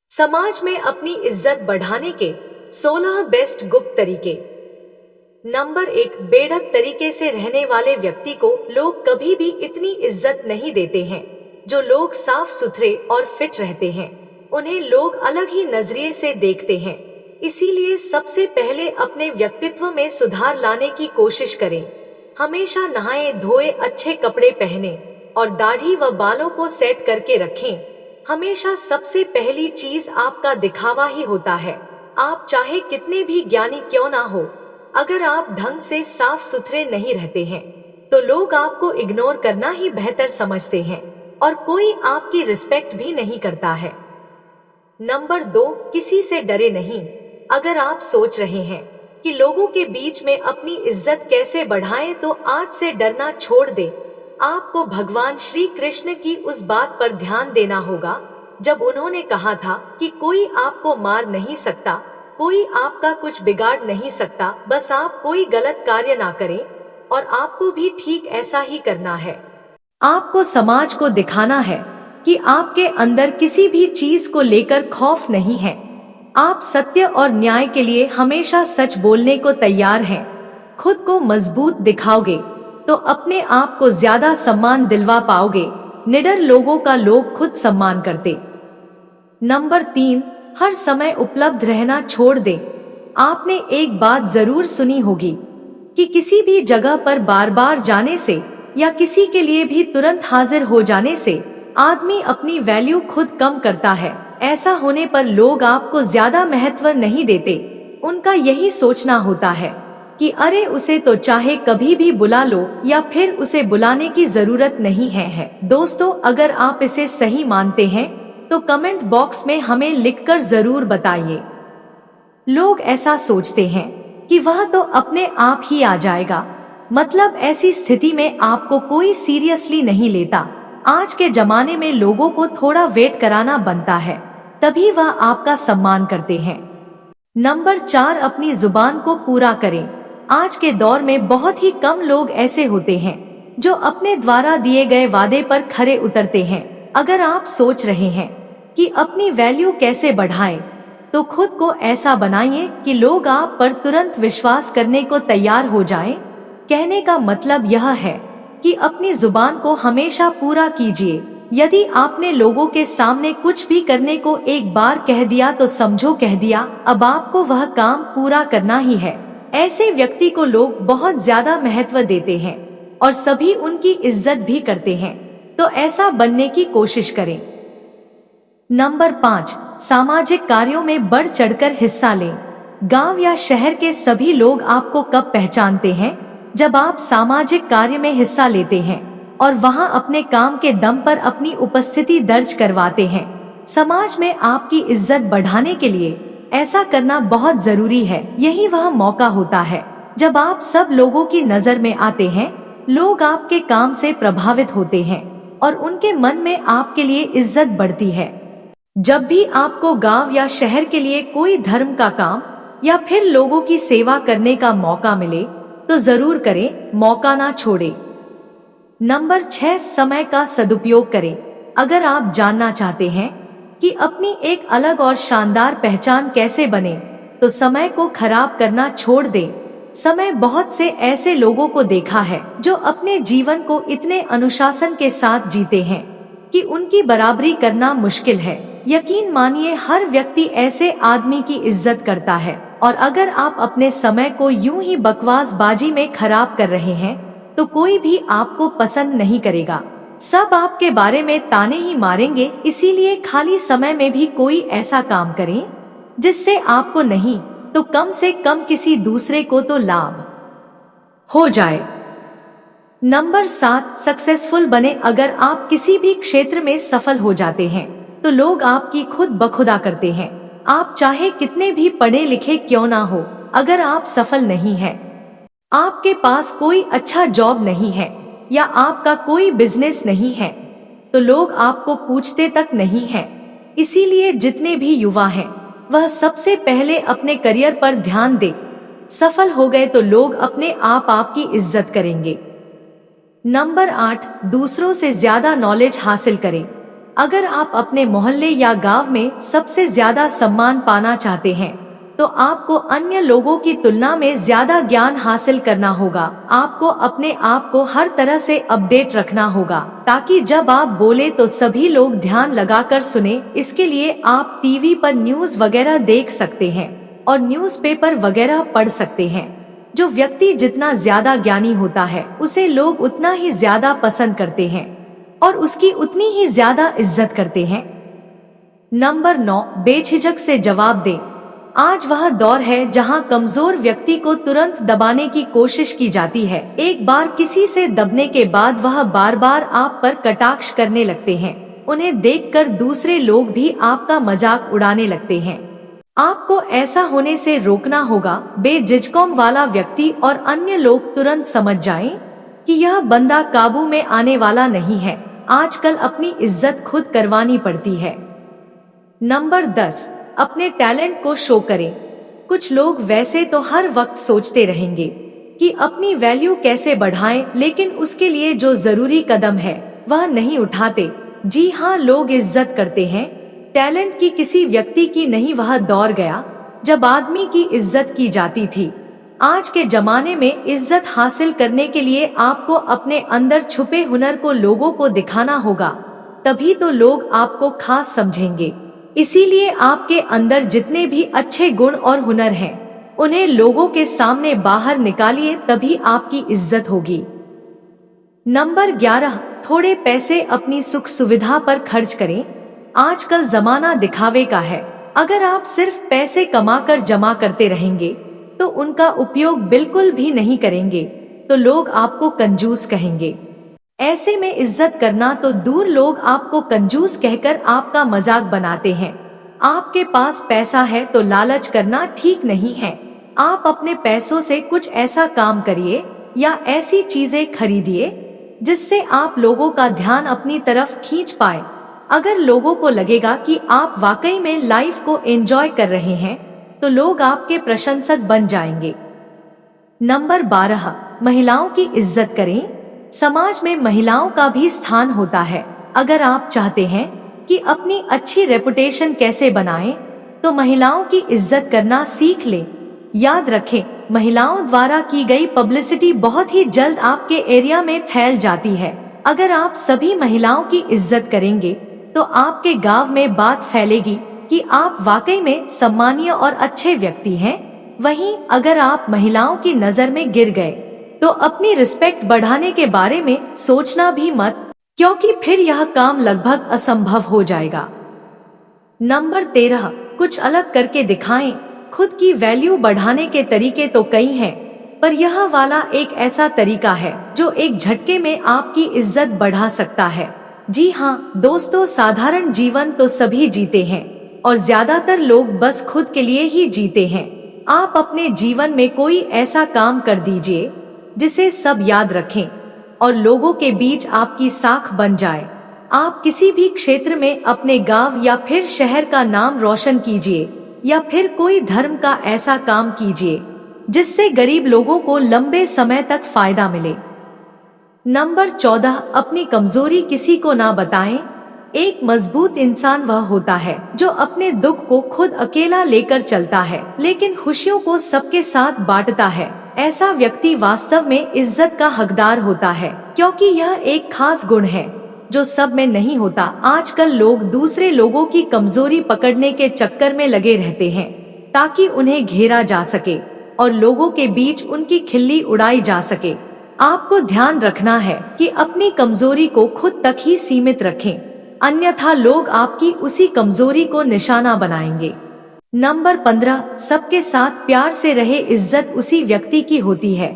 समाज में अपनी इज्जत बढ़ाने के 16 बेस्ट गुप्त तरीके। नंबर 1, बेढक तरीके से रहने वाले व्यक्ति को लोग कभी भी इतनी इज्जत नहीं देते हैं। जो लोग साफ सुथरे और फिट रहते हैं उन्हें लोग अलग ही नजरिए से देखते हैं। इसीलिए सबसे पहले अपने व्यक्तित्व में सुधार लाने की कोशिश करें। हमेशा नहाए धोए, अच्छे कपड़े पहने और दाढ़ी व बालों को सेट करके रखें। हमेशा सबसे पहली चीज आपका दिखावा ही होता है। आप चाहे कितने भी ज्ञानी क्यों ना हो, अगर आप ढंग से साफ सुथरे नहीं रहते हैं तो लोग आपको इग्नोर करना ही बेहतर समझते हैं और कोई आपकी रिस्पेक्ट भी नहीं करता है। नंबर 2, किसी से डरे नहीं। अगर आप सोच रहे हैं कि लोगों के बीच में अपनी इज्जत कैसे बढ़ाएं तो आज से डरना छोड़ दें। आपको भगवान श्री कृष्ण की उस बात पर ध्यान देना होगा जब उन्होंने कहा था कि कोई आपको मार नहीं सकता, कोई आपका कुछ बिगाड़ नहीं सकता, बस आप कोई गलत कार्य ना करें और आपको भी ठीक ऐसा ही करना है। आपको समाज को दिखाना है कि आपके अंदर किसी भी चीज को लेकर खौफ नहीं है। आप सत्य और न्याय के लिए हमेशा सच बोलने को तैयार हैं। खुद को मजबूत दिखाओगे तो अपने आप को ज्यादा सम्मान दिलवा पाओगे। निडर लोगों का लोग खुद सम्मान करते। नंबर 3, हर समय उपलब्ध रहना छोड़ दें। आपने एक बात जरूर सुनी होगी कि किसी भी जगह पर बार बार जाने से या किसी के लिए भी तुरंत हाजिर हो जाने से आदमी अपनी वैल्यू खुद कम करता है। ऐसा होने पर लोग आपको ज्यादा महत्व नहीं देते। उनका यही सोचना होता है कि अरे उसे तो चाहे कभी भी बुला लो या फिर उसे बुलाने की जरूरत नहीं है। दोस्तों, अगर आप इसे सही मानते हैं तो कमेंट बॉक्स में हमें लिखकर जरूर बताइए। लोग ऐसा सोचते हैं कि वह तो अपने आप ही आ जाएगा, मतलब ऐसी स्थिति में आपको कोई सीरियसली नहीं लेता। आज के जमाने में लोगों को थोड़ा वेट कराना बनता है, तभी वह आपका सम्मान करते हैं। नंबर 4, अपनी जुबान को पूरा करें। आज के दौर में बहुत ही कम लोग ऐसे होते हैं जो अपने द्वारा दिए गए वादे पर खरे उतरते हैं। अगर आप सोच रहे हैं कि अपनी वैल्यू कैसे बढ़ाएं, तो खुद को ऐसा बनाइए कि लोग आप पर तुरंत विश्वास करने को तैयार हो जाएं। कहने का मतलब यह है कि अपनी जुबान को हमेशा पूरा कीजिए। यदि आपने लोगों के सामने कुछ भी करने को एक बार कह दिया तो समझो कह दिया, अब आपको वह काम पूरा करना ही है। ऐसे व्यक्ति को लोग बहुत ज्यादा महत्व देते हैं और सभी उनकी इज्जत भी करते हैं, तो ऐसा बनने की कोशिश करें। नंबर 5, सामाजिक कार्यों में बढ़ चढ़कर हिस्सा लें। गांव या शहर के सभी लोग आपको कब पहचानते हैं? जब आप सामाजिक कार्य में हिस्सा लेते हैं और वहां अपने काम के दम पर अपनी उपस्थिति दर्ज करवाते हैं। समाज में आपकी इज्जत बढ़ाने के लिए ऐसा करना बहुत जरूरी है। यही वह मौका होता है जब आप सब लोगों की नजर में आते हैं। लोग आपके काम से प्रभावित होते हैं और उनके मन में आपके लिए इज्जत बढ़ती है। जब भी आपको गांव या शहर के लिए कोई धर्म का काम या फिर लोगों की सेवा करने का मौका मिले तो जरूर करें, मौका ना छोड़े। नंबर 6, समय का सदुपयोग करें। अगर आप जानना चाहते हैं कि अपनी एक अलग और शानदार पहचान कैसे बने, तो समय को खराब करना छोड़ दें। समय बहुत से ऐसे लोगों को देखा है जो अपने जीवन को इतने अनुशासन के साथ जीते हैं कि उनकी बराबरी करना मुश्किल है। यकीन मानिए, हर व्यक्ति ऐसे आदमी की इज्जत करता है और अगर आप अपने समय को यूं ही बकवासबाजी में खराब कर रहे हैं तो कोई भी आपको पसंद नहीं करेगा। सब आपके बारे में ताने ही मारेंगे। इसीलिए खाली समय में भी कोई ऐसा काम करें जिससे आपको नहीं तो कम से कम किसी दूसरे को तो लाभ हो जाए। नंबर 7, सक्सेसफुल बने। अगर आप किसी भी क्षेत्र में सफल हो जाते हैं तो लोग आपकी खुद बखुदा करते हैं। आप चाहे कितने भी पढ़े लिखे क्यों ना हो, अगर आप सफल नहीं हैं, आपके पास कोई अच्छा जॉब नहीं है या आपका कोई बिजनेस नहीं है, तो लोग आपको पूछते तक नहीं हैं। इसीलिए जितने भी युवा हैं वह सबसे पहले अपने करियर पर ध्यान दें। सफल हो गए तो लोग अपने आप आपकी इज्जत करेंगे। नंबर 8, दूसरों से ज्यादा नॉलेज हासिल करें। अगर आप अपने मोहल्ले या गांव में सबसे ज्यादा सम्मान पाना चाहते हैं तो आपको अन्य लोगों की तुलना में ज्यादा ज्ञान हासिल करना होगा। आपको अपने आप को हर तरह से अपडेट रखना होगा ताकि जब आप बोले तो सभी लोग ध्यान लगाकर सुने। इसके लिए आप टीवी पर न्यूज़ वगैरह देख सकते हैं और न्यूज़पेपर वगैरह पढ़ सकते हैं। जो व्यक्ति जितना ज्यादा ज्ञानी होता है उसे लोग उतना ही ज्यादा पसंद करते हैं और उसकी उतनी ही ज्यादा इज्जत करते हैं। नंबर 9, बेझिझक से जवाब दें। आज वह दौर है जहां कमजोर व्यक्ति को तुरंत दबाने की कोशिश की जाती है। एक बार किसी से दबने के बाद वह बार बार आप पर कटाक्ष करने लगते हैं। उन्हें देखकर दूसरे लोग भी आपका मजाक उड़ाने लगते हैं। आपको ऐसा होने से रोकना होगा। बेझिझकों वाला व्यक्ति और अन्य लोग तुरंत समझ जाएं कि यह बंदा काबू में आने वाला नहीं है। आजकल अपनी इज्जत खुद करवानी पड़ती है। नंबर 10, अपने टैलेंट को शो करें। कुछ लोग वैसे तो हर वक्त सोचते रहेंगे कि अपनी वैल्यू कैसे बढ़ाएं, लेकिन उसके लिए जो जरूरी कदम है वह नहीं उठाते। जी हाँ, लोग इज्जत करते हैं टैलेंट की, किसी व्यक्ति की नहीं। वह दौर गया जब आदमी की इज्जत की जाती थी। आज के जमाने में इज्जत हासिल करने के लिए आपको अपने अंदर छुपे हुनर को लोगों को दिखाना होगा, तभी तो लोग आपको खास समझेंगे। इसीलिए आपके अंदर जितने भी अच्छे गुण और हुनर हैं, उन्हें लोगों के सामने बाहर निकालिए, तभी आपकी इज्जत होगी। नंबर 11, थोड़े पैसे अपनी सुख सुविधा पर खर्च करें। आजकल जमाना दिखावे का है। अगर आप सिर्फ पैसे कमाकर जमा करते रहेंगे तो उनका उपयोग बिल्कुल भी नहीं करेंगे तो लोग आपको कंजूस कहेंगे। ऐसे में इज्जत करना तो दूर, लोग आपको कंजूस कहकर आपका मजाक बनाते हैं। आपके पास पैसा है तो लालच करना ठीक नहीं है। आप अपने पैसों से कुछ ऐसा काम करिए या ऐसी चीजें खरीदिए जिससे आप लोगों का ध्यान अपनी तरफ खींच पाए। अगर लोगों को लगेगा कि आप वाकई में लाइफ को एंजॉय कर रहे हैं तो लोग आपके प्रशंसक बन जाएंगे। नंबर 12, महिलाओं की इज्जत करें। समाज में महिलाओं का भी स्थान होता है। अगर आप चाहते हैं कि अपनी अच्छी रेपुटेशन कैसे बनाएं, तो महिलाओं की इज्जत करना सीख लें। याद रखें, महिलाओं द्वारा की गई पब्लिसिटी बहुत ही जल्द आपके एरिया में फैल जाती है। अगर आप सभी महिलाओं की इज्जत करेंगे तो आपके गांव में बात फैलेगी कि आप वाकई में सम्मानीय और अच्छे व्यक्ति हैं। वहीं अगर आप महिलाओं की नजर में गिर गए तो अपनी रिस्पेक्ट बढ़ाने के बारे में सोचना भी मत, क्योंकि फिर यह काम लगभग असंभव हो जाएगा। नंबर 13, कुछ अलग करके दिखाएं। खुद की वैल्यू बढ़ाने के तरीके तो कई हैं, पर यह वाला एक ऐसा तरीका है जो एक झटके में आपकी इज्जत बढ़ा सकता है। जी हाँ दोस्तों, साधारण जीवन तो सभी जीते हैं और ज्यादातर लोग बस खुद के लिए ही जीते हैं। आप अपने जीवन में कोई ऐसा काम कर दीजिए जिसे सब याद रखें और लोगों के बीच आपकी साख बन जाए। आप किसी भी क्षेत्र में अपने गांव या फिर शहर का नाम रोशन कीजिए, या फिर कोई धर्म का ऐसा काम कीजिए जिससे गरीब लोगों को लंबे समय तक फायदा मिले। नंबर 14, अपनी कमजोरी किसी को ना बताएं। एक मजबूत इंसान वह होता है जो अपने दुख को खुद अकेला लेकर चलता है, लेकिन खुशियों को सबके साथ बांटता है। ऐसा व्यक्ति वास्तव में इज्जत का हकदार होता है, क्योंकि यह एक खास गुण है जो सब में नहीं होता। आजकल लोग दूसरे लोगों की कमजोरी पकड़ने के चक्कर में लगे रहते हैं ताकि उन्हें घेरा जा सके और लोगों के बीच उनकी खिल्ली उड़ाई जा सके। आपको ध्यान रखना है कि अपनी कमजोरी को खुद तक ही सीमित रखें, अन्यथा लोग आपकी उसी कमजोरी को निशाना बनाएंगे। नंबर 15, सबके साथ प्यार से रहे। इज्जत उसी व्यक्ति की होती है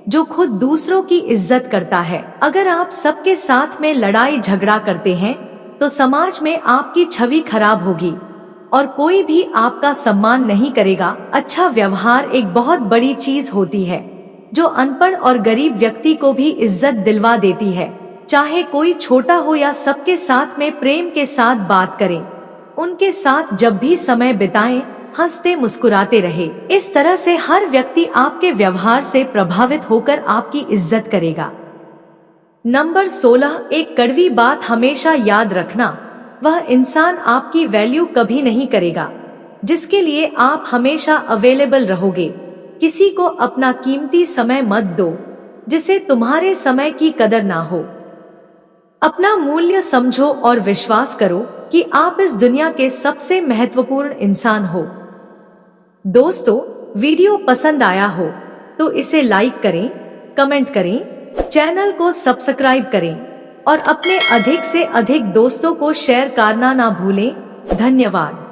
जो खुद दूसरों की इज्जत करता है। अगर आप सबके साथ में लड़ाई झगड़ा करते हैं तो समाज में आपकी छवि खराब होगी और कोई भी आपका सम्मान नहीं करेगा। अच्छा व्यवहार एक बहुत बड़ी चीज होती है जो अनपढ़ और गरीब व्यक्ति को भी इज्जत दिलवा देती है। चाहे कोई छोटा हो या सबके साथ में प्रेम के साथ बात करें, उनके साथ जब भी समय बिताएं, हंसते मुस्कुराते रहे। इस तरह से हर व्यक्ति आपके व्यवहार से प्रभावित होकर आपकी इज्जत करेगा। नंबर 16, एक कड़वी बात हमेशा याद रखना, वह इंसान आपकी वैल्यू कभी नहीं करेगा जिसके लिए आप हमेशा अवेलेबल रहोगे। किसी को अपना कीमती समय मत दो जिसे तुम्हारे समय की कदर ना हो। अपना मूल्य समझो और विश्वास करो कि आप इस दुनिया के सबसे महत्वपूर्ण इंसान हो। दोस्तों, वीडियो पसंद आया हो तो इसे लाइक करें, कमेंट करें, चैनल को सब्सक्राइब करें और अपने अधिक से अधिक दोस्तों को शेयर करना ना भूलें। धन्यवाद।